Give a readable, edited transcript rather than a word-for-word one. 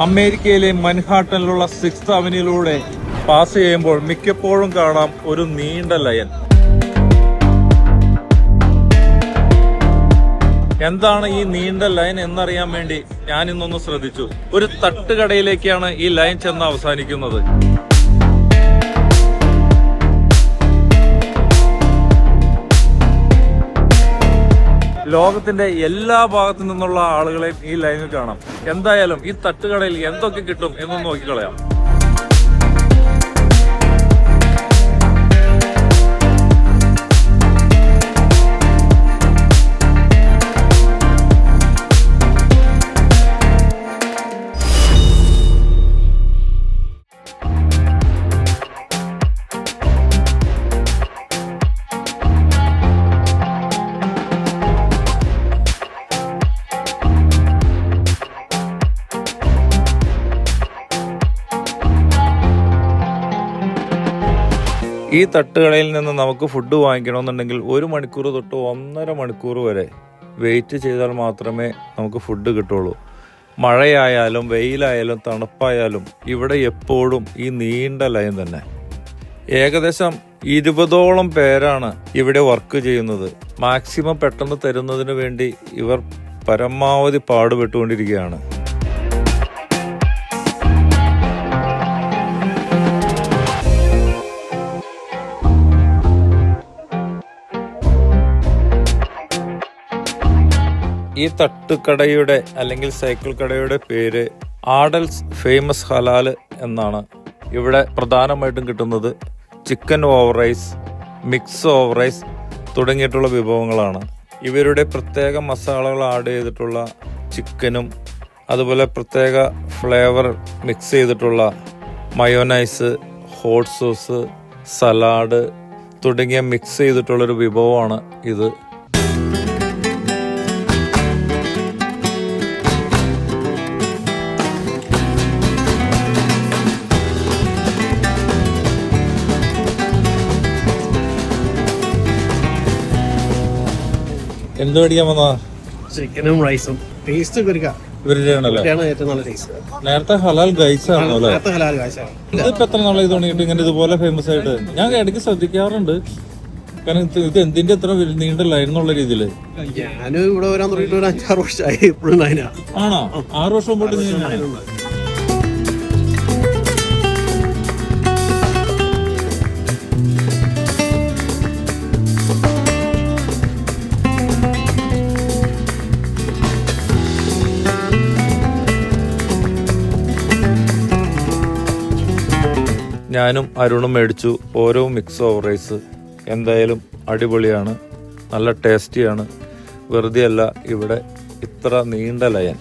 അമേരിക്കയിലെ മൻഹാട്ടനിലുള്ള 6th അവന്യൂയിലൂടെ pass ചെയ്യുമ്പോൾ മിക്കപ്പോഴും കാണാം ഒരു നീണ്ട ലൈൻ. എന്താണ് ഈ നീണ്ട ലൈൻ എന്നറിയാൻ വേണ്ടി ഞാൻ ഇന്നൊന്ന് ശ്രദ്ധിച്ചു. ഒരു തട്ടുകടയിലേക്കാണ് ഈ ലൈൻ ചെന്ന് അവസാനിക്കുന്നത്. ലോകത്തിന്റെ എല്ലാ ഭാഗത്തു നിന്നുള്ള ആളുകളെയും ഈ ലൈനിൽ കാണാം. എന്തായാലും ഈ തട്ടുകടയിൽ എന്തൊക്കെ കിട്ടും എന്നൊന്ന് നോക്കിക്കളയാം. ഈ തട്ടുകടയിൽ നിന്ന് നമുക്ക് ഫുഡ് വാങ്ങിക്കണമെന്നുണ്ടെങ്കിൽ 1 മണിക്കൂർ തൊട്ട് 1.5 മണിക്കൂർ വരെ വെയിറ്റ് ചെയ്താൽ മാത്രമേ നമുക്ക് ഫുഡ് കിട്ടുള്ളൂ. മഴയായാലും വെയിലായാലും തണുപ്പായാലും ഇവിടെ എപ്പോഴും ഈ നീണ്ട ലൈൻ തന്നെ. ഏകദേശം 20ഓളം പേരാണ് ഇവിടെ വർക്ക് ചെയ്യുന്നത്. മാക്സിമം പെട്ടെന്ന് തരുന്നതിന് വേണ്ടി ഇവർ പരമാവധി പാടുപെട്ടുകൊണ്ടിരിക്കുകയാണ്. ഈ തട്ടുകടയുടെ അല്ലെങ്കിൽ സൈക്കിൾ കടയുടെ പേര് ആഡൽസ് ഫേമസ് ഹലാൽ എന്നാണ്. ഇവിടെ പ്രധാനമായിട്ടും കിട്ടുന്നത് chicken over rice, mix over rice തുടങ്ങിയിട്ടുള്ള വിഭവങ്ങളാണ്. ഇവരുടെ പ്രത്യേക മസാലകൾ ആഡ് ചെയ്തിട്ടുള്ള ചിക്കനും അതുപോലെ പ്രത്യേക ഫ്ലേവർ മിക്സ് ചെയ്തിട്ടുള്ള മയോനൈസ്, ഹോട്ട് സോസ്, സലാഡ് തുടങ്ങിയ മിക്സ് ചെയ്തിട്ടുള്ളൊരു വിഭവമാണ് ഇത്. എന്ത് മേടിക്കാൻ വന്നതാ? ചിക്കനും റൈസും. ടേസ്റ്റ് ഏറ്റവും നല്ല ടേസ്റ്റ്. നേരത്തെ ഹലാൽ ഗൈസാണോ അല്ലേ? ഇതിപ്പോ എത്ര നാളെ തോന്നിയിട്ട് ഇങ്ങനെ ഇതുപോലെ ഫേമസ് ആയിട്ട്? ഞാൻ ഇടയ്ക്ക് ശ്രദ്ധിക്കാറുണ്ട്. കാരണം ഇത് എന്തിന്റെ എത്ര നീണ്ട ലൈൻ എന്നുള്ള രീതിയില്. ഞാനും ഇവിടെ വരാൻ തുടങ്ങിയിട്ട് ഒരു 5-6 വർഷമായി. ഇപ്പോഴും ലൈനാ. ആണോ? 6 വർഷം പോയിട്ട് ഞാനും അരുണും മേടിച്ചു ഓരോ മിക്സ് ഓവർ റൈസ്. എന്തായാലും അടിപൊളിയാണ്, നല്ല ടേസ്റ്റിയാണ്. വെറുതെ അല്ല ഇവിടെ ഇത്ര നീണ്ട ലൈൻ.